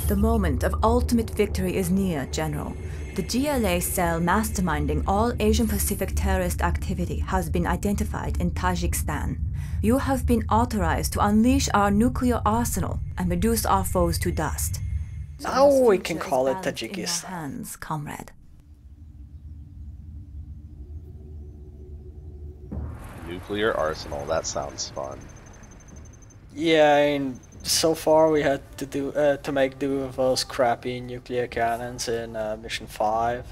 The moment of ultimate victory is near, General. The GLA cell masterminding all Asian-Pacific terrorist activity has been identified in Tajikistan. You have been authorized to unleash our nuclear arsenal and reduce our foes to dust. Now we can Future is call it balanced in your Tajikistan. hands, comrade. Nuclear arsenal, that sounds fun. Yeah, I mean, so far we had to do to make do with those crappy nuclear cannons in Mission 5.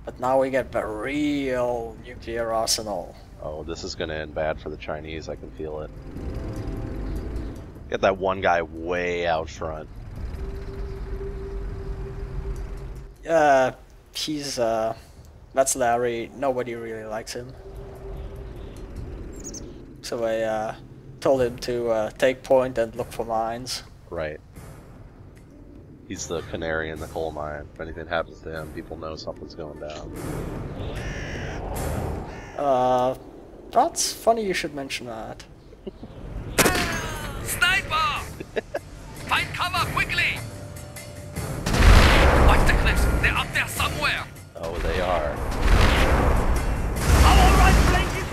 But now we get the real nuclear arsenal. Oh, this is gonna end bad for the Chinese, I can feel it. Get that one guy way out front. He's that's Larry. Nobody really likes him. So I told him to take point and look for mines. Right. He's the canary in the coal mine. If anything happens to him, people know something's going down. That's funny you should mention that. Sniper! Find cover quickly! Watch the cliffs, they're up there somewhere! Oh, they are.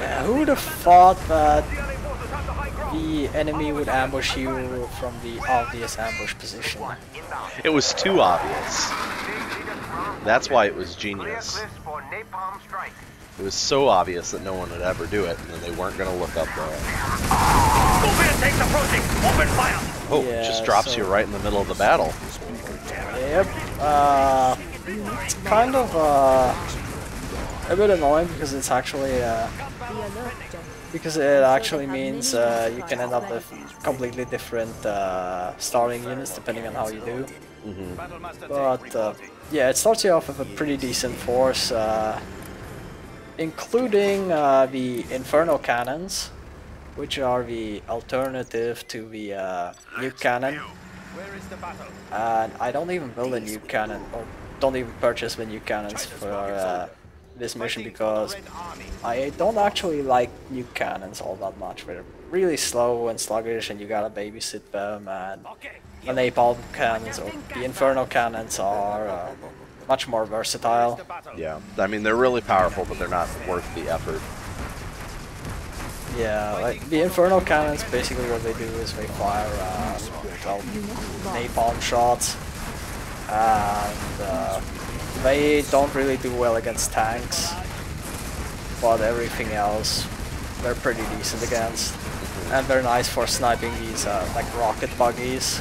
Yeah, who would have thought that the enemy would ambush you from the obvious ambush position? It was too obvious. That's why it was genius. It was so obvious that no one would ever do it, and then they weren't going to look up there. Oh, Yeah, it just drops you right in the middle of the battle. Yep. It's kind of a bit annoying because it's actually means you can end up with completely different starting units depending on how you do. But yeah, it starts you off with a pretty decent force, including the Inferno cannons, which are the alternative to the nuke cannon. And I don't even build a nuke cannon, or don't even purchase the nuke cannons for this mission because I don't actually like nuke cannons all that much. They're really slow and sluggish and you gotta babysit them, and the napalm cannons or the Inferno cannons are much more versatile. Yeah, I mean, they're really powerful, but they're not worth the effort. Yeah, like the Inferno cannons, basically what they do is they fire napalm shots, and they don't really do well against tanks, but everything else they're pretty decent against, and they're nice for sniping these like rocket buggies.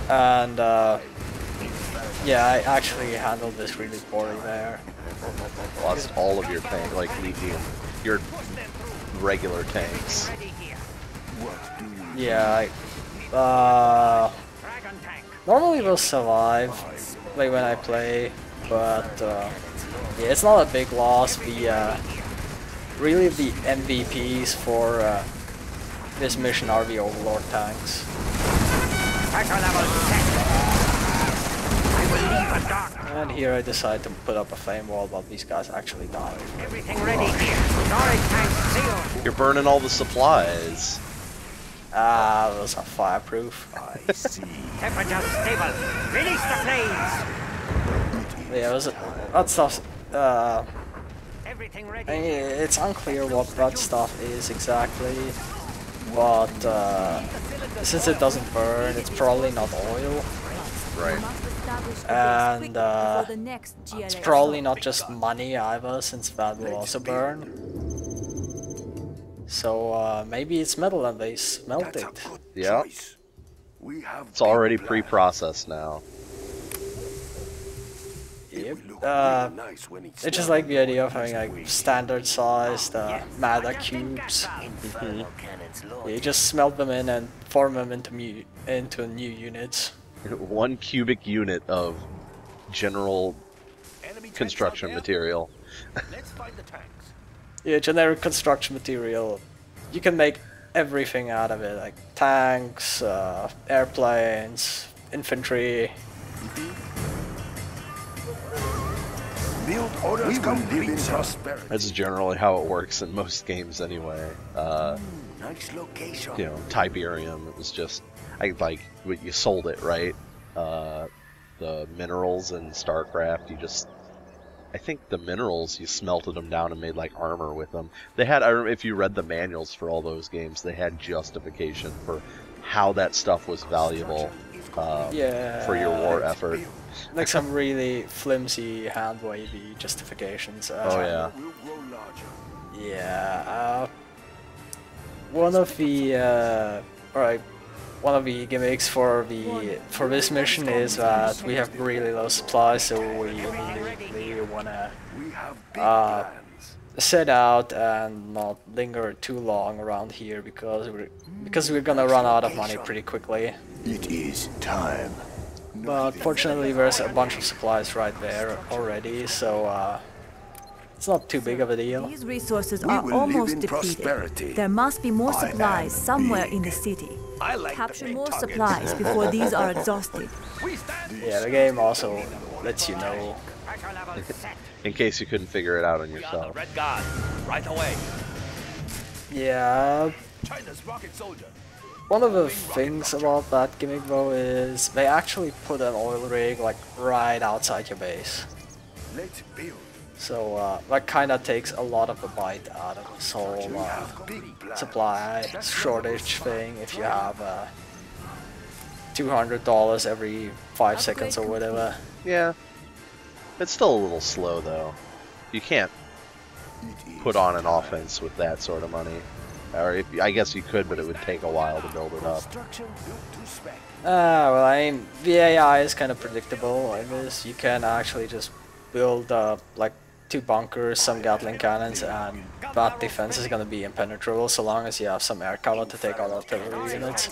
And yeah, I actually handled this really poorly there. Lost all of your tank, like your regular tanks. Yeah, normally they'll survive, like when I play, but yeah, it's not a big loss. Really the MVPs for this mission are the Overlord tanks. And here I decide to put up a flame wall while these guys actually die. Everything ready here. Storage tanks sealed. You're burning all the supplies. Ah, those are fireproof. I see. Temperature stable. Release the flames. Yeah, that stuff's Everything I ready. mean, it's unclear what that stuff is exactly, but since it doesn't burn, it's probably not oil. Right. And it's probably not just money either, since that will also burn. So maybe it's metal and they smelt it. Yeah. It's already pre-processed now. Yep. It's just like the idea of having like standard-sized Mada cubes. You just smelt them in and form them into new units. 1 cubic unit of general construction material. Yeah, generic construction material. You can make everything out of it, like tanks, airplanes, infantry. Build orders complete, prosperity. That's generally how it works in most games anyway. Nice location. You know, Tiberium, it was just You sold it, right? The minerals in StarCraft, I think the minerals, you smelted them down and made like armor with them. They had, if you read the manuals for all those games, they had justification for how that stuff was valuable for your war effort. Like some really flimsy, hand-wavy justifications. Oh yeah. Yeah. One of the gimmicks for this mission is that we have really low supplies, so we immediately wanna set out and not linger too long around here because we're gonna run out of money pretty quickly. It is time. But fortunately, there's a bunch of supplies right there already, so it's not too big of a deal. These resources are almost depleted. There must be more supplies somewhere in the city. Capture more supplies before these are exhausted. Yeah, the game also lets you know. In case you couldn't figure it out on yourself. Red Guard, right away. Yeah. One of the things about that gimmick though is they actually put an oil rig like right outside your base. Let's build. So that kind of takes a lot of the bite out of this whole supply shortage thing. If you have $200 every 5 seconds or whatever. Yeah. It's still a little slow though. You can't put on an offense with that sort of money. Or I guess you could, but it would take a while to build it up. Well, I mean, the AI is kind of predictable. I guess you can actually just build like 2 bunkers, some Gatling cannons, and that defense is gonna be impenetrable so long as you have some air cover to take out artillery units.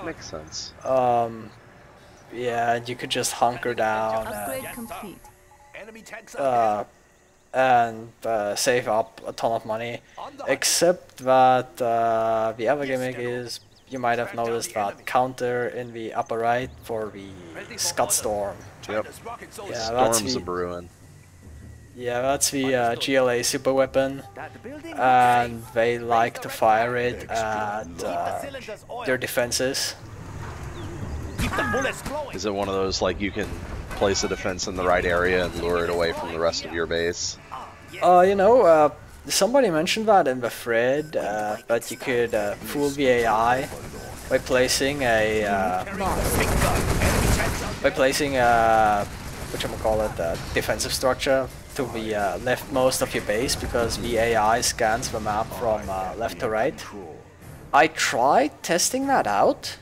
Makes sense. Yeah, and you could just hunker down Upgrade complete. and save up a ton of money. Except that the other gimmick is, you might have noticed that counter in the upper right for the Scud Storm. Yep. Yeah, Storm's a brewing. Yeah, that's the GLA super weapon, and they like to fire it at their defenses. Is it one of those, like, you can place a defense in the right area and lure it away from the rest of your base? You know, somebody mentioned that in the thread, that you could fool the AI by placing a defensive structure to the leftmost of your base, because the AI scans the map from left to right. I tried testing that out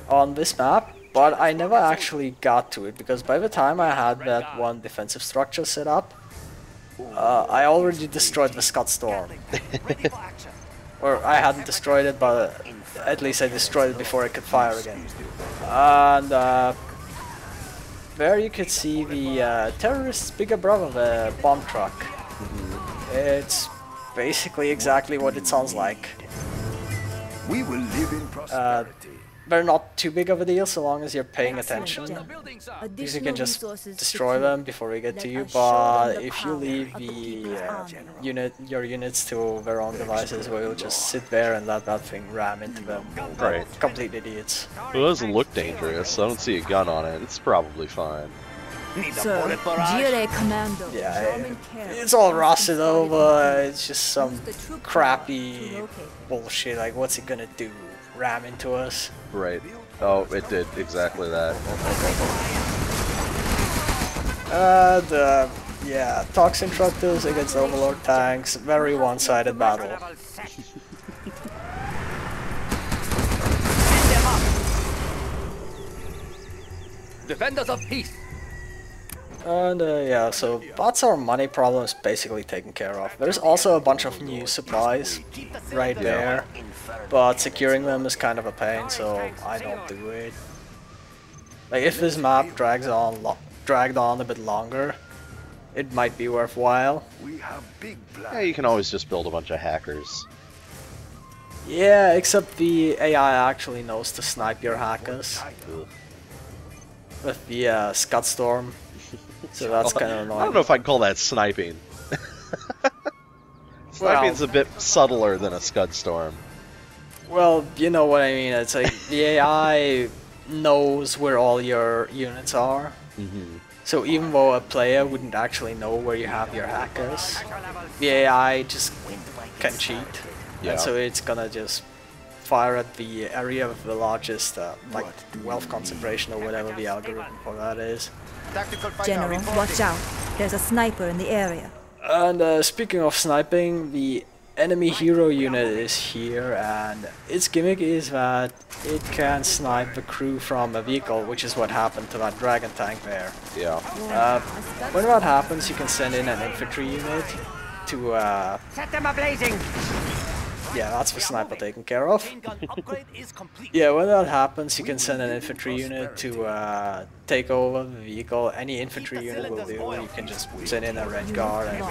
on this map, but I never actually got to it, because by the time I had that one defensive structure set up, I already destroyed the Scud Storm. Or I hadn't destroyed it, but at least I destroyed it before it could fire again. And there you could see the terrorist's bigger brother, the bomb truck. It's basically exactly what it sounds like. We will live in prosperity. They're not too big of a deal so long as you're paying attention. You can just destroy them before they get to you, but if you leave the your units to their own devices, we'll just sit there and let that thing ram into them. Right. Complete idiots. Well, it doesn't look dangerous. I don't see a gun on it. It's probably fine. So, GLA Commando. Yeah, it's all rusted over. It's just some crappy bullshit. Like, what's it gonna do? Ram into us? Right. Oh, it did exactly that. Yeah, Toxin Tructors against Overlord tanks. Very one-sided battle. Defenders of peace. And yeah, so that's our money problems basically taken care of. There's also a bunch of new supplies right there, but securing them is kind of a pain, so I don't do it. Like, if this map dragged on a bit longer, it might be worthwhile. Yeah, you can always just build a bunch of hackers. Yeah, except the AI actually knows to snipe your hackers with the Scud Storm. So that's kind of annoying. I don't know if I'd call that sniping. Sniping's a bit subtler than a Scud Storm. Well, you know what I mean. It's like the AI knows where all your units are. So even though a player wouldn't actually know where you have your hackers, the AI just can cheat. Yeah. And so it's gonna just fire at the area with the largest like wealth concentration or whatever the algorithm for that is. General, watch out. There's a sniper in the area. And speaking of sniping, the enemy hero unit is here, and its gimmick is that it can snipe the crew from a vehicle, which is what happened to that dragon tank there. Yeah. When that happens, you can send in an infantry unit to Set them ablazing! yeah, that's the sniper taken care of. Yeah, when that happens, you can send an infantry unit to take over the vehicle. Any infantry unit will do. You can just send in a red guard and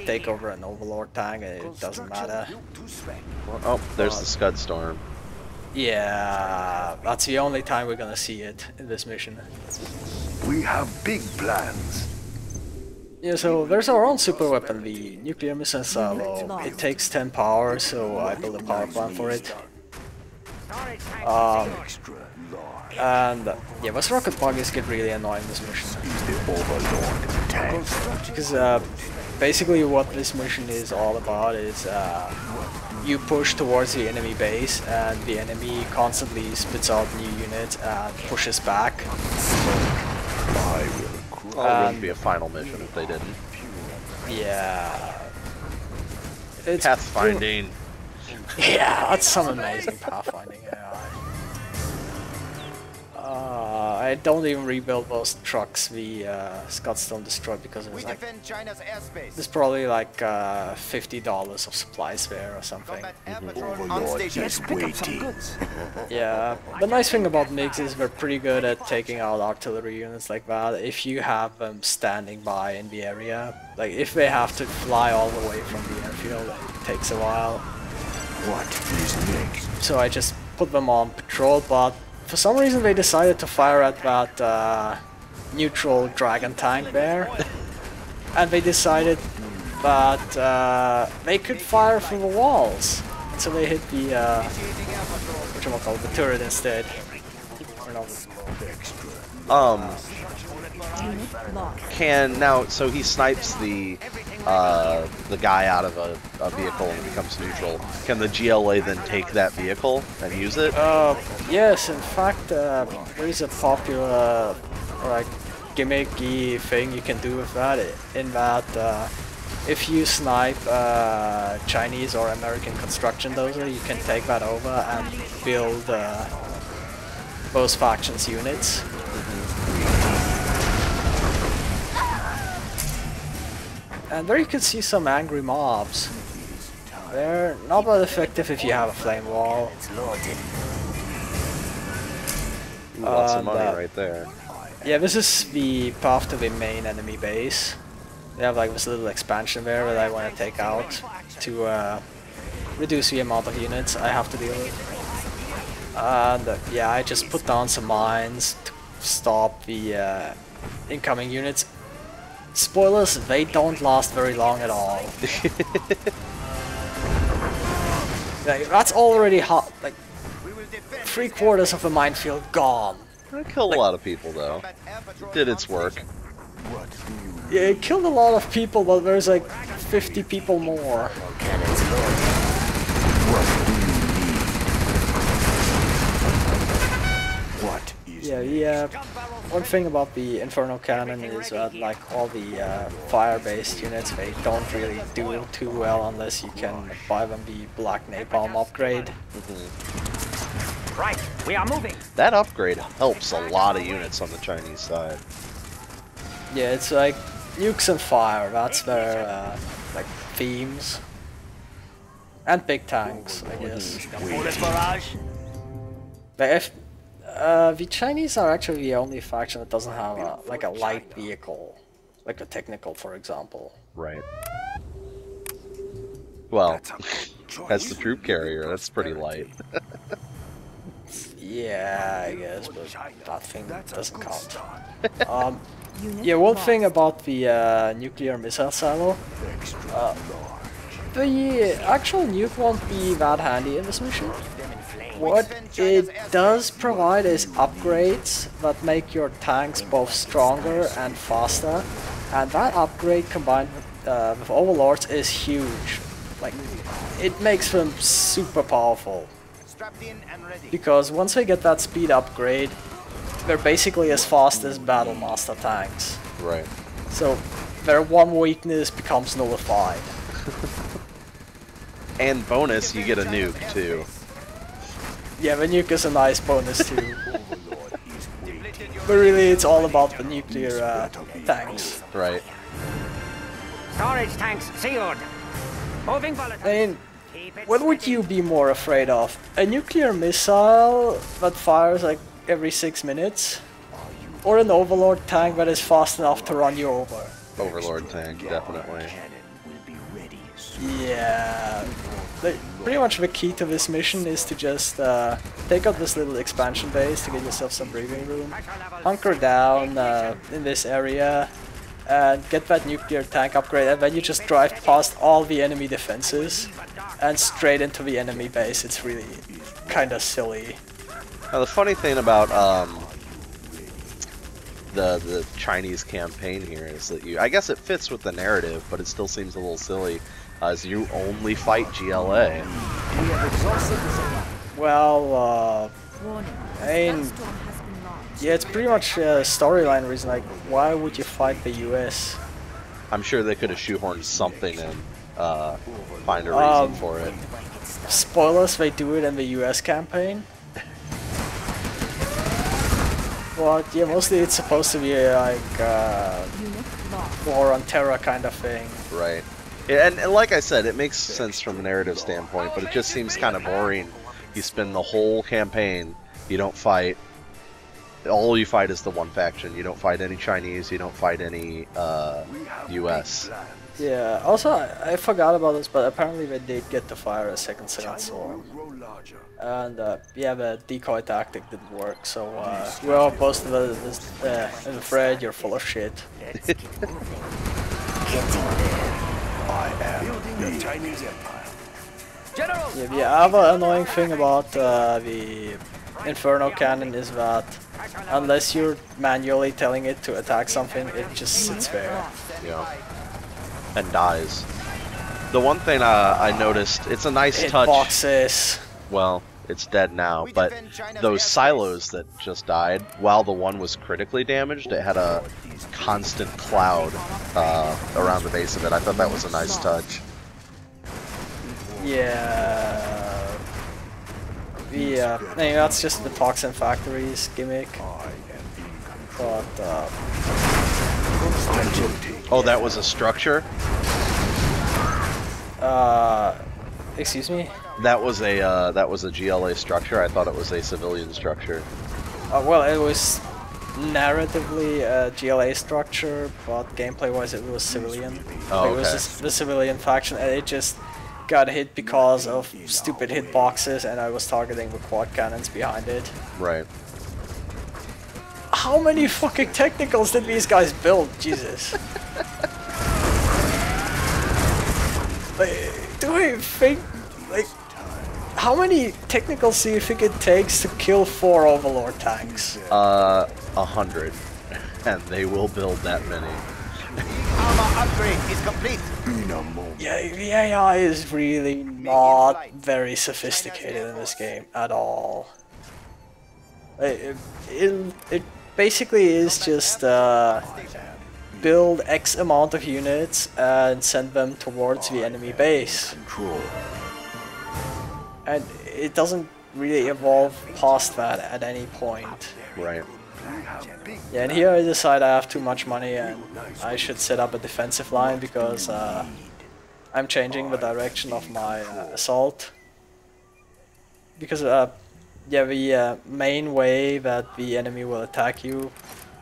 take over an overlord tank, and it doesn't matter. Oh, there's the Scud Storm. Yeah, that's the only time we're gonna see it in this mission. We have big plans. Yeah, so there's our own super weapon, the nuclear missile silo. It takes 10 power, so I built a power plant for it. Extra large. And yeah, those rocket buggies get really annoying this mission. The Overlord tank. Because basically what this mission is all about is you push towards the enemy base, and the enemy constantly spits out new units and pushes back. I will Well, it wouldn't be a final mission if they didn't. Yeah. It's Pathfinding. Yeah, that's some amazing pathfinding AI. I don't even rebuild those trucks the Scottstone destroyed because it was like there's probably like $50 of supplies there or something. Overlord is waiting. Yeah, the nice thing about MiGs is they're pretty good at taking out artillery units like that if you have them standing by in the area. Like if they have to fly all the way from the airfield, it takes a while. What is next? So I just put them on patrol, but for some reason they decided to fire at that neutral dragon tank there. And they decided that they could fire through the walls. So they hit the whatchamacallit, the turret instead. Or no. Can now, so he snipes the guy out of a vehicle and becomes neutral. Can the GLA then take that vehicle and use it? Yes, in fact, there is a popular like gimmicky thing you can do with that. In that, if you snipe Chinese or American construction dozer, you can take that over and build both factions units. And there you can see some angry mobs. They're not that effective if you have a flame wall. Ooh, lots of money right there. Yeah, this is the path to the main enemy base. They have like this little expansion there that I want to take out to reduce the amount of units I have to deal with. And yeah, I just put down some mines to stop the incoming units. Spoilers, they don't last very long at all. Like, that's already hot. Like 3/4 of the minefield gone. It killed a lot of people though. It did its work. Yeah, it killed a lot of people, but there's like 50 people more. Yeah, one thing about the Inferno Cannon is that like all the fire-based units, they don't really do too well unless you can buy them the Black Napalm upgrade. Right, we are moving. That upgrade helps a lot of units on the Chinese side. Yeah, it's like nukes and fire, that's their like themes. And big tanks, I guess. But if the Chinese are actually the only faction that doesn't have a, like a light vehicle, like a technical, for example. Right. Well, that's the troop carrier. That's pretty light. Yeah, I guess, but that thing doesn't count. Yeah, one thing about the nuclear missile silo, the actual nuke won't be that handy in this mission. What it does provide is upgrades that make your tanks both stronger and faster, and that upgrade combined with Overlords is huge. Like, it makes them super powerful. Because once they get that speed upgrade, they're basically as fast as Battle Master tanks. Right. So their one weakness becomes nullified. And bonus, you get a nuke too. Yeah, the nuke is a nice bonus too. But really, it's all about the nuclear tanks. Right. Storage tanks sealed. Moving volatile. I mean, what would you be more afraid of? A nuclear missile that fires like every 6 minutes? Or an Overlord tank that is fast enough to run you over? Overlord tank, definitely. Yeah. Pretty much the key to this mission is to just take out this little expansion base to get yourself some breathing room, hunker down in this area, and get that nuclear tank upgrade, and then you just drive past all the enemy defenses and straight into the enemy base. It's really kinda silly. Now the funny thing about the Chinese campaign here is that I guess it fits with the narrative, but it still seems a little silly, as you only fight GLA. Well, I mean, yeah, it's pretty much a storyline reason. Like, why would you fight the US? I'm sure they could have shoehorned something in, find a reason for it. Spoilers, they do it in the US campaign. But yeah, mostly it's supposed to be like War on Terror kind of thing. Right. Yeah, and like I said, it makes sense from a narrative standpoint, but it just seems kind of boring. You spend the whole campaign, you don't fight. All you fight is the one faction. You don't fight any Chinese, you don't fight any US. Yeah, also I forgot about this, but apparently they did get to fire a second Sworn. And yeah, the decoy tactic didn't work, so we're all opposed to I'm afraid you're full of shit. I am the Chinese Empire. General! Yeah, the other annoying thing about the Inferno Cannon is that unless you're manually telling it to attack something, it just sits there. Yeah. And dies. The one thing I noticed, it's a nice touch. Boxes. Well, it's dead now, but those silos that just died, while the one was critically damaged, it had a constant cloud around the base of it. I thought that was a nice touch. Yeah. Yeah, I mean, that's just the Toxin Factories gimmick. But, oh, that was a structure? Excuse me? That was a GLA structure. I thought it was a civilian structure. Well, it was narratively a GLA structure, but gameplay-wise it was civilian. Oh, It was just the civilian faction, and it just got hit because of stupid hitboxes, and I was targeting the quad cannons behind it. Right. How many fucking technicals did these guys build? Jesus. Like, do I think, like, how many technicals do you think it takes to kill 4 Overlord tanks? 100. And they will build that many. Armor upgrade is complete. Yeah, the AI is really not very sophisticated in this game at all. It basically is just build X amount of units and send them towards the enemy base. And it doesn't really evolve past that at any point. Right. Yeah, and here I decide I have too much money and I should set up a defensive line because I'm changing the direction of my assault. Because yeah, the main way that the enemy will attack you,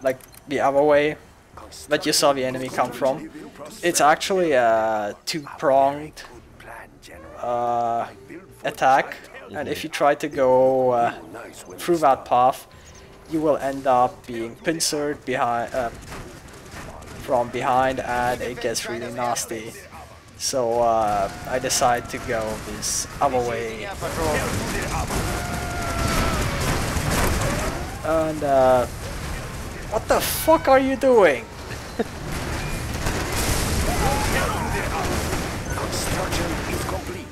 like the other way that you saw the enemy come from, it's actually a two-pronged attack, and if you try to go through that path, you will end up being pincered from behind, and it gets really nasty. So I decide to go this other way. And what the fuck are you doing? Construction is complete.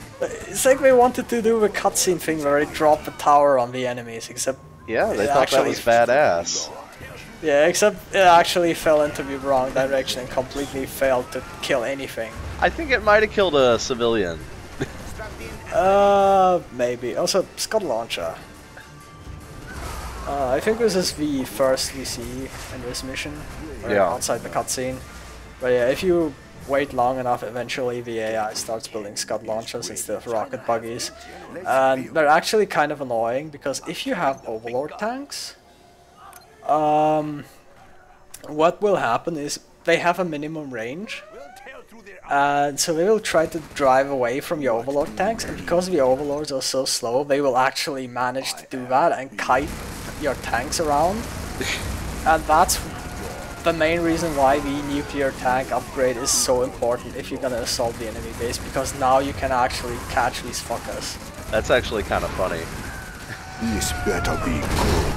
It's like they wanted to do the cutscene thing where they drop the tower on the enemies, except Yeah, they it thought that actually- was badass. Yeah, except it actually fell into the wrong direction and completely failed to kill anything. I think it might have killed a civilian. Maybe. Also, Scud Launcher. I think this is the first we see in this mission. Yeah. Outside the cutscene. But yeah, if you wait long enough, eventually the AI starts building Scud Launchers instead of rocket buggies. And they're actually kind of annoying, because if you have Overlord tanks, what will happen is they have a minimum range. And so they will try to drive away from your Overlord tanks, and because the Overlords are so slow, they will actually manage to do that and kite your tanks around. And that's the main reason why the nuclear tank upgrade is so important if you're gonna assault the enemy base, because now you can actually catch these fuckers. That's actually kind of funny. This better be good.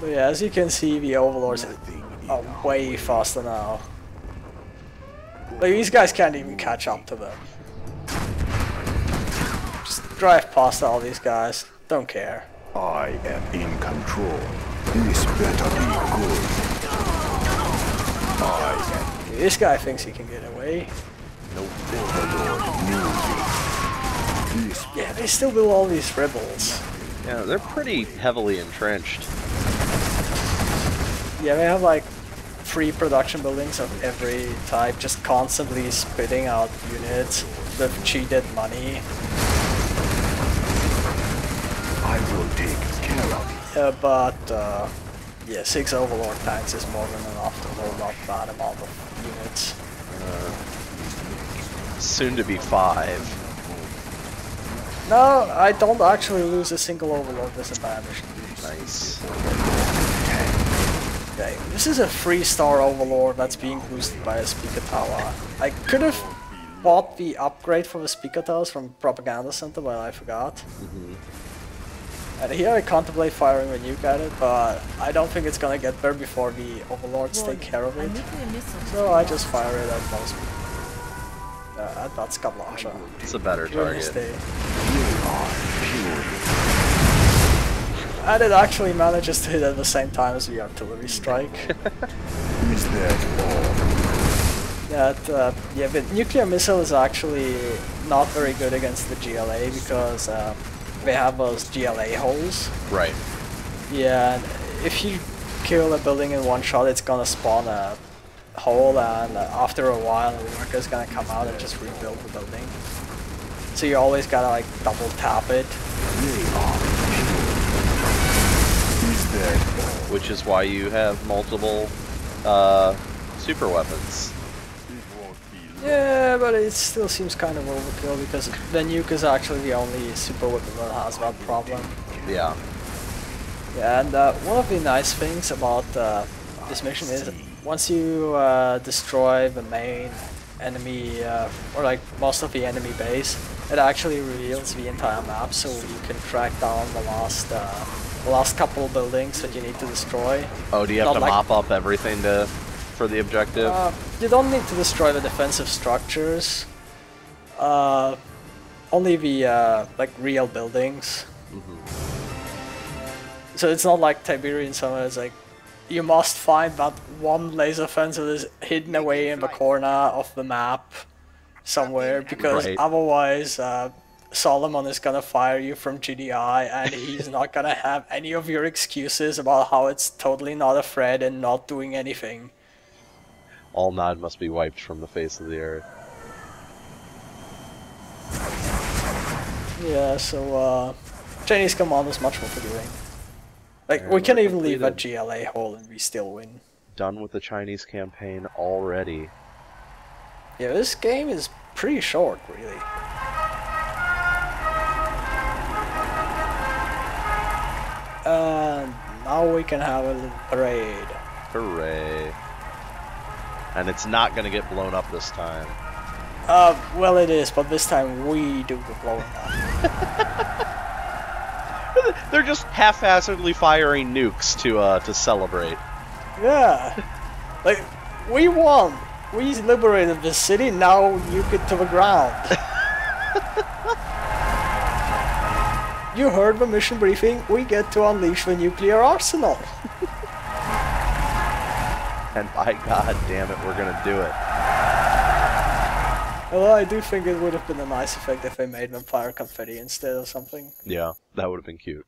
But yeah, as you can see, the Overlords are way faster now. Like, these guys can't even catch up to them. Just drive past all these guys. Don't care. I am in control. This better be good. This guy thinks he can get away. Overlord moving. This Yeah, they still do all these rebels. Yeah, they're pretty heavily entrenched. Yeah, they have like 3 production buildings of every type, just constantly spitting out units with cheated money. I will take care of it. Yeah, but yeah, 6 Overlord tanks is more than enough to hold up that amount of units. Soon to be 5. No, I don't actually lose a single Overlord disadvantage. Nice. Okay, this is a 3-star Overlord that's being boosted by a speaker tower. I could have bought the upgrade for the speaker towers from Propaganda Center, but I forgot. And here I contemplate firing a nuke at it, but I don't think it's gonna get there before the Overlords take care of it. So I just fire it at most at that Scud Launcher. It's a better target. And it actually manages to hit at the same time as the artillery strike. Is that Yeah, the nuclear missile is actually not very good against the GLA because they have those GLA holes. Right. Yeah, and if you kill a building in one shot, it's gonna spawn a hole, and after a while, the worker's gonna come out and just rebuild the building. So you always gotta like double tap it. Which is why you have multiple super weapons. Yeah, but it still seems kind of overkill because the nuke is actually the only super weapon that has that problem. Yeah. Yeah, and one of the nice things about this mission is once you destroy the main enemy, or like most of the enemy base, it actually reveals the entire map, so you can track down the last couple buildings that you need to destroy. Oh, do you have Not to like- mop up everything for the objective? You don't need to destroy the defensive structures. Only the like real buildings. So it's not like Tiberian Summer. It's like you must find that one laser fence that is hidden away in the corner of the map somewhere, because Right. otherwise Solomon is gonna fire you from GDI, and he's not gonna have any of your excuses about how it's totally not a threat and not doing anything. All Nod must be wiped from the face of the earth. Yeah, so Chinese command is much more forgiving. Like, we can even leave that GLA hole and we still win. Done with the Chinese campaign already. Yeah, this game is pretty short, really. And now we can have a little parade. Hooray. And it's not gonna get blown up this time. Well it is, but this time we do the blowing up. They're just half-assedly firing nukes to celebrate. Yeah. Like, we won. We liberated the city, now nuke it to the ground. You heard the mission briefing, we get to unleash the nuclear arsenal. And by God damn it, we're gonna do it. Although I do think it would have been a nice effect if they made them fire confetti instead or something. Yeah, that would have been cute.